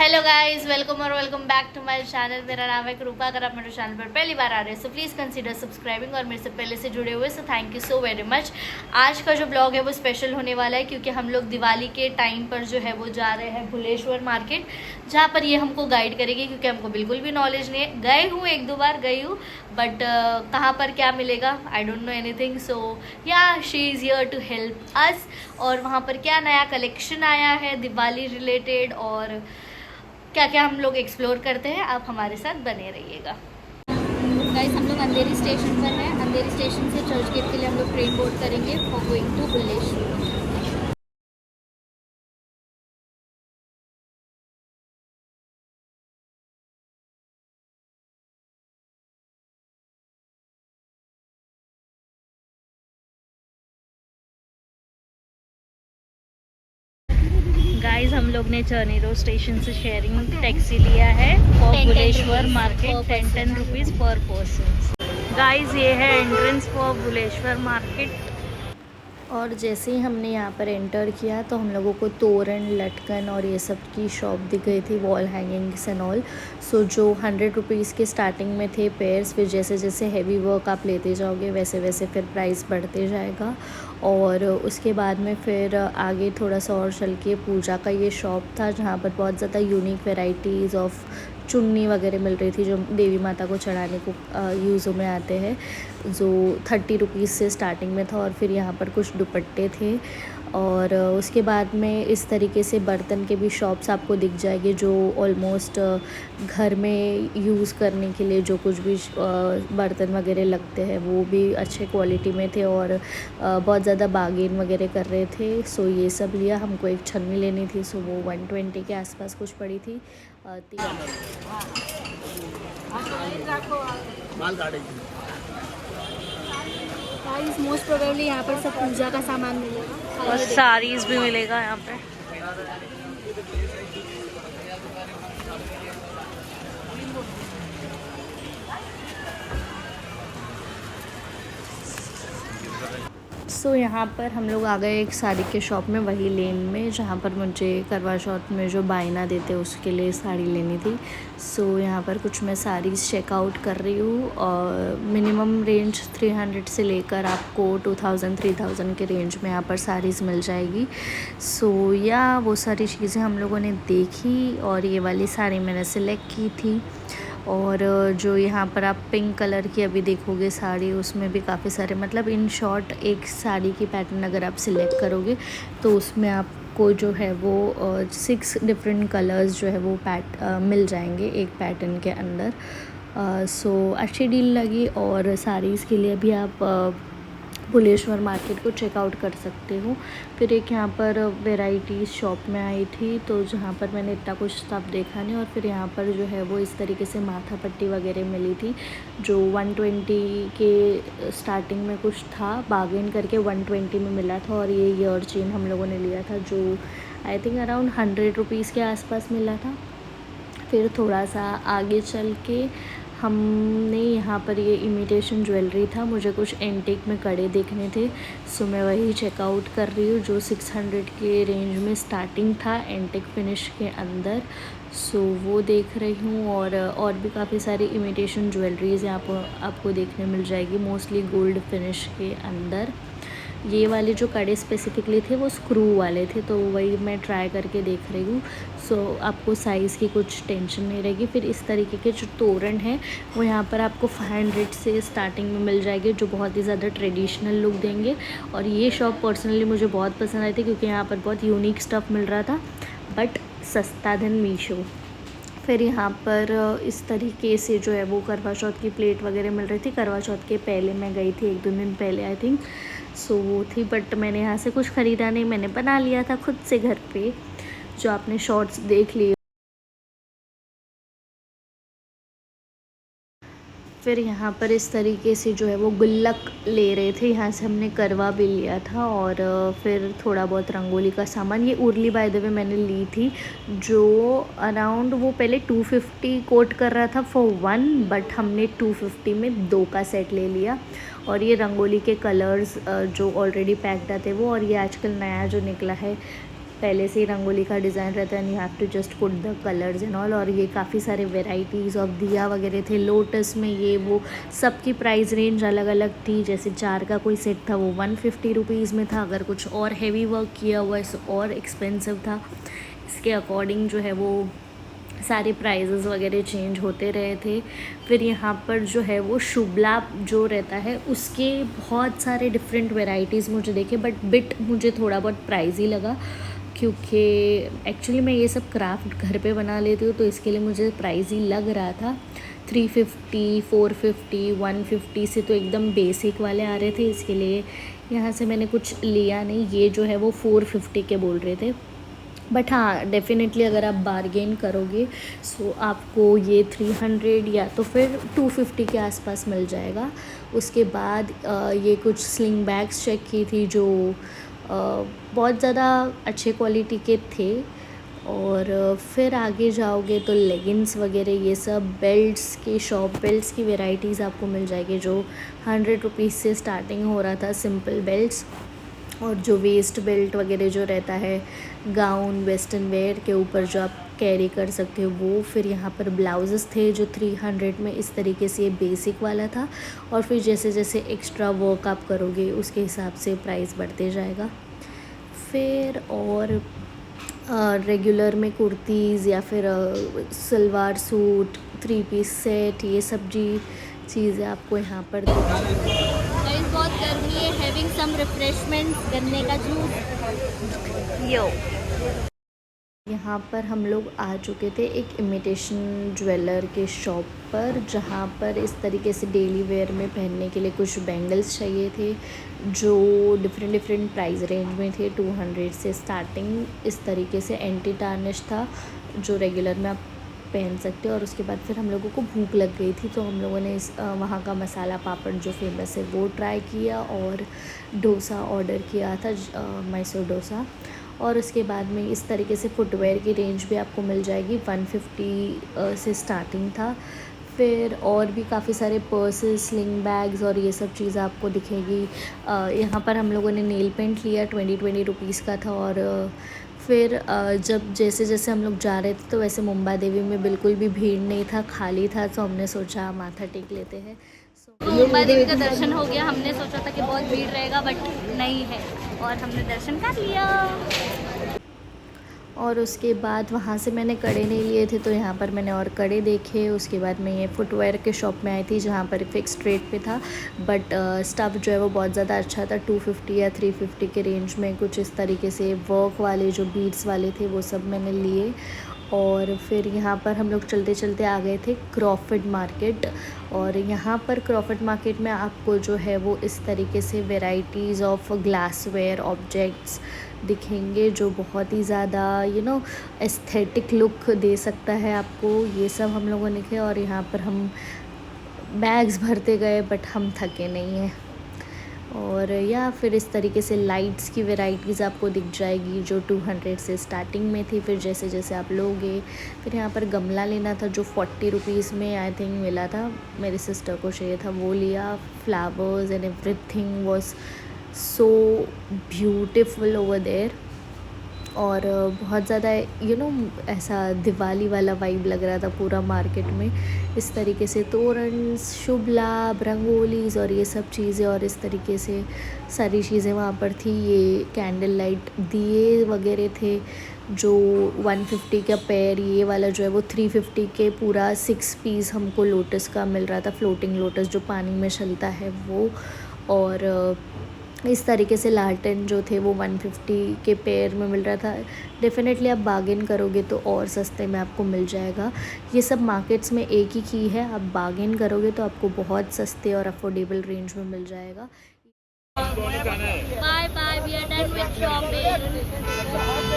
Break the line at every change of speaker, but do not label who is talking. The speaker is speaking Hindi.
हेलो गाइस, वेलकम और welcome back to my channel. मेरा नाम है कृपा। अगर आप मेरे चैनल पर पहली बार आ रहे हैं सो प्लीज़ कंसीडर सब्सक्राइबिंग और मेरे से पहले से जुड़े हुए so thank you so very much. आज का जो ब्लॉग है वो स्पेशल होने वाला है क्योंकि हम लोग दिवाली के टाइम पर जो है वो जा रहे हैं भुलेश्वर मार्केट, जहाँ पर ये हमको गाइड करेगी क्योंकि हमको बिल्कुल भी नॉलेज नहीं है। गए हूँ, एक दो बार गई हूँ, बट कहाँ पर क्या मिलेगा I don't know anything. So yeah she is here to help us. और वहाँ पर क्या नया कलेक्शन आया है दिवाली रिलेटेड और क्या क्या हम लोग एक्सप्लोर करते हैं, आप हमारे साथ बने रहिएगा। गाइस, हम लोग अंधेरी स्टेशन पर हैं। अंधेरी स्टेशन से चर्च गेट के लिए हम लोग ट्रेन बोर्ड करेंगे for going to Bhuleshwar. Guys, हम लोग ने चर्नी रोड स्टेशन से शेयरिंग टैक्सी लिया है for Bhuleshwar market. 10 rupees per person. Guys, ये है एंट्रेंस फॉर भुलेश्वर मार्केट। और जैसे ही हमने यहाँ पर एंटर किया तो हम लोगों को तोरण, लटकन और ये सब की शॉप दिख गई थी, वॉल हैंगिंग्स एंड ऑल। सो जो 100 रुपीज़ के स्टार्टिंग में थे पेयर्स, फिर जैसे जैसे हैवी वर्क आप लेते जाओगे वैसे वैसे फिर प्राइस बढ़ते जाएगा। और उसके बाद में फिर आगे थोड़ा सा और चल के पूजा का ये शॉप था जहाँ पर बहुत ज़्यादा यूनिक वेराइटीज़ ऑफ चुन्नी वगैरह मिल रही थी जो देवी माता को चढ़ाने को यूज़ों में आते हैं, जो 30 रुपीज़ से स्टार्टिंग में था। और फिर यहाँ पर कुछ दुपट्टे थे और उसके बाद में इस तरीके से बर्तन के भी शॉप्स आपको दिख जाएंगे जो ऑलमोस्ट घर में यूज़ करने के लिए जो कुछ भी बर्तन वगैरह लगते हैं वो भी अच्छे क्वालिटी में थे और बहुत ज़्यादा बार्गेन वगैरह कर रहे थे। सो ये सब लिया। हमको एक छन्नी लेनी थी, सो वो 120 के आसपास कुछ पड़ी थी। मोस्ट प्रोबेबली यहाँ पर सब पूजा का सामान मिलेगा और साड़ीज़ भी मिलेगा यहाँ पे। सो यहाँ पर हम लोग आ गए एक साड़ी के शॉप में, वही लेन में जहाँ पर मुझे करवा चौथ में जो बायना देते उसके लिए साड़ी लेनी थी। सो यहाँ पर कुछ मैं साड़ीज़ चेकआउट कर रही हूँ और मिनिमम रेंज 300 से लेकर आपको 2000-3000 के रेंज में यहाँ पर साड़ीज़ मिल जाएगी। सो या वो सारी चीज़ें हम लोगों ने देखी और ये वाली साड़ी मैंने सिलेक्ट की थी। और जो यहाँ पर आप पिंक कलर की अभी देखोगे साड़ी, उसमें भी काफ़ी सारे, मतलब इन शॉर्ट एक साड़ी की पैटर्न अगर आप सिलेक्ट करोगे तो उसमें आपको जो है वो 6 डिफरेंट कलर्स जो है वो मिल जाएंगे एक पैटर्न के अंदर। सो अच्छी डील लगी और साड़ीज़ के लिए भी आप भुलेश्वर मार्केट को चेकआउट कर सकते हो। फिर एक यहाँ पर वेराइटीज़ शॉप में आई थी तो जहाँ पर मैंने इतना कुछ सब देखा नहीं। और फिर यहाँ पर जो है वो इस तरीके से माथा पट्टी वगैरह मिली थी जो 120 के स्टार्टिंग में कुछ था, बार्गेन करके 120 में मिला था। और ये ईयर चेन हम लोगों ने लिया था जो आई थिंक अराउंड 100 रुपीज़ के आसपास मिला था। फिर थोड़ा सा आगे चल के हमने यहाँ पर ये इमिटेशन ज्वेलरी था, मुझे कुछ एंटीक में कड़े देखने थे, सो मैं वही चेकआउट कर रही हूँ जो 600 के रेंज में स्टार्टिंग था एंटीक फिनिश के अंदर। सो वो देख रही हूँ और भी काफ़ी सारी इमिटेशन ज्वेलरीज़ यहाँ पर आपको देखने मिल जाएगी, मोस्टली गोल्ड फिनिश के अंदर। ये वाले जो कड़े स्पेसिफिकली थे वो स्क्रू वाले थे तो वही मैं ट्राई करके देख रही हूँ। सो आपको साइज़ की कुछ टेंशन नहीं रहेगी। फिर इस तरीके के जो तोरण हैं वो यहाँ पर आपको 500 से स्टार्टिंग में मिल जाएंगे जो बहुत ही ज़्यादा ट्रेडिशनल लुक देंगे। और ये शॉप पर्सनली मुझे बहुत पसंद आई थी क्योंकि यहाँ पर बहुत यूनिक स्टफ़ मिल रहा था बट सस्ता देन मीशो। फिर यहाँ पर इस तरीके से जो है वो करवा चौथ की प्लेट वगैरह मिल रही थी। करवा चौथ के पहले मैं गई थी, 1-2 दिन पहले आई थिंक। सो वो थी बट मैंने यहाँ से कुछ ख़रीदा नहीं, मैंने बना लिया था खुद से घर पे, जो आपने शॉर्ट्स देख लिए। फिर यहाँ पर इस तरीके से जो है वो गुल्लक ले रहे थे, यहाँ से हमने करवा भी लिया था। और फिर थोड़ा बहुत रंगोली का सामान, ये उर्ली बाय द वे मैंने ली थी जो अराउंड वो पहले 250 कोट कर रहा था फॉर 1, बट हमने 250 में 2 का सेट ले लिया। और ये रंगोली के कलर्स जो ऑलरेडी पैक्ड आते वो, और ये आजकल नया जो निकला है पहले से ही रंगोली का डिज़ाइन रहता है and you have to just put the colours and all. और ये काफ़ी सारे वेराइटीज़ ऑफ दिया वगैरह थे लोटस में, ये वो सबकी प्राइस रेंज अलग अलग थी। जैसे 4 का कोई सेट था वो 150 रुपीज़ में था, अगर कुछ और हैवी वर्क किया हुआ है और एक्सपेंसिव था। इसके अकॉर्डिंग जो है वो सारे प्राइजेज़ वगैरह चेंज होते रहे थे। फिर यहाँ पर जो है वो शुभ लाभ जो रहता है उसके बहुत सारे डिफरेंट वेराइटीज़ मुझे देखे, बट मुझे थोड़ा बहुत प्राइज़ी लगा क्योंकि एक्चुअली मैं ये सब क्राफ्ट घर पे बना लेती हूँ, तो इसके लिए मुझे प्राइज़ी लग रहा था। 350, 450, 150 से तो एकदम बेसिक वाले आ रहे थे, इसके लिए यहाँ से मैंने कुछ लिया नहीं। ये जो है वो 450 के बोल रहे थे, बट हाँ डेफ़िनेटली अगर आप बारगेन करोगे सो आपको ये 300 या तो फिर 250 के आसपास मिल जाएगा। उसके बाद ये कुछ स्लिंग बैग्स चेक की थी जो बहुत ज़्यादा अच्छे क्वालिटी के थे। और फिर आगे जाओगे तो लेगिंग्स वगैरह ये सब, बेल्ट्स की शॉप, बेल्ट्स की वेराइटीज़ आपको मिल जाएगी जो 100 रुपीज़ से स्टार्टिंग हो रहा था, सिंपल बेल्ट्स। और जो वेस्ट बेल्ट वगैरह जो रहता है गाउन वेस्टर्न वेयर के ऊपर जो आप कैरी कर सकते हो वो। फिर यहाँ पर ब्लाउजेस थे जो 300 में, इस तरीके से ये बेसिक वाला था। और फिर जैसे जैसे एक्स्ट्रा वर्क आप करोगे उसके हिसाब से प्राइस बढ़ते जाएगा। फिर और रेगुलर में कुर्तीज़ या फिर सलवार सूट, 3 पीस सेट, ये सब चीज़ें आपको यहाँ पर
गाइस बहुत गर्मी है, हैविंग सम रिफ्रेशमेंट, गन्ने का जूस यो।
यहाँ पर हम लोग आ चुके थे एक इमिटेशन ज्वेलर के शॉप पर, जहाँ पर इस तरीके से डेली वेयर में पहनने के लिए कुछ बैंगल्स चाहिए थे जो डिफरेंट प्राइस रेंज में थे। 200 से स्टार्टिंग इस तरीके से एंटी टार्निश था जो रेगुलर में आप पहन सकते हो। और उसके बाद फिर हम लोगों को भूख लग गई थी तो हम लोगों ने वहाँ का मसाला पापड़ जो फेमस है वो ट्राई किया और डोसा ऑर्डर किया था, मैसूर डोसा। और उसके बाद में इस तरीके से फुटवेयर की रेंज भी आपको मिल जाएगी, 150 से स्टार्टिंग था। फिर और भी काफ़ी सारे पर्सेस, स्लिंग बैग्स और ये सब चीज़ें आपको दिखेगी। यहाँ पर हम लोगों ने नेल पेंट लिया, 20 रुपीज़ का था। और फिर जब जैसे जैसे हम लोग जा रहे थे तो वैसे मुंबा देवी में बिल्कुल भी भीड़ नहीं था, खाली था, तो हमने सोचा माथा टेक लेते हैं।
मुंबा देवी का दर्शन हो गया। हमने सोचा था कि बहुत भीड़ रहेगा बट नहीं है और हमने दर्शन कर लिया।
और उसके बाद वहाँ से मैंने कड़े नहीं लिए थे तो यहाँ पर मैंने और कड़े देखे। उसके बाद मैं ये फुटवेयर के शॉप में आई थी जहाँ पर फिक्स रेट पे था, बट स्टफ़ जो है वो बहुत ज़्यादा अच्छा था। 250 या 350 के रेंज में कुछ इस तरीके से वर्क वाले जो बीड्स वाले थे वो सब मैंने लिए। और फिर यहाँ पर हम लोग चलते चलते आ गए थे क्रॉफर्ड मार्केट। और यहाँ पर क्रॉफर्ड मार्केट में आपको जो है वो इस तरीके से वेराइटीज़ ऑफ ग्लासवेयर ऑब्जेक्ट्स दिखेंगे जो बहुत ही ज़्यादा एस्थेटिक लुक दे सकता है आपको। ये सब हम लोगों ने किया और यहाँ पर हम बैग्स भरते गए बट हम थके नहीं हैं। और या फिर इस तरीके से लाइट्स की वैरायटीज़ आपको दिख जाएगी जो 200 से स्टार्टिंग में थी। फिर जैसे जैसे आप लोगे, फिर यहाँ पर गमला लेना था जो 40 रुपीज़ में आई थिंक मिला था, मेरी सिस्टर को चाहिए था, वो लिया। Flowers and everything was so beautiful over there. और बहुत ज़्यादा ऐसा दिवाली वाला वाइब लग रहा था पूरा मार्केट में। इस तरीके से तोरण, शुभ लाभ, रंगोलीज़ और ये सब चीज़ें और इस तरीके से सारी चीज़ें वहाँ पर थी। ये कैंडल लाइट दिए वगैरह थे जो 150 का पेयर, ये वाला जो है वो 350 के पूरा 6 पीस हमको लोटस का मिल रहा था, फ्लोटिंग लोटस जो पानी में चलता है वो। और इस तरीके से लालटेन जो थे वो 150 के पेयर में मिल रहा था। डेफ़िनेटली आप बार्गेन करोगे तो और सस्ते में आपको मिल जाएगा। ये सब मार्केट्स में एक ही की है, आप बार्गेन करोगे तो आपको बहुत सस्ते और अफोर्डेबल रेंज में मिल जाएगा।
Bye bye, we are done with shopping.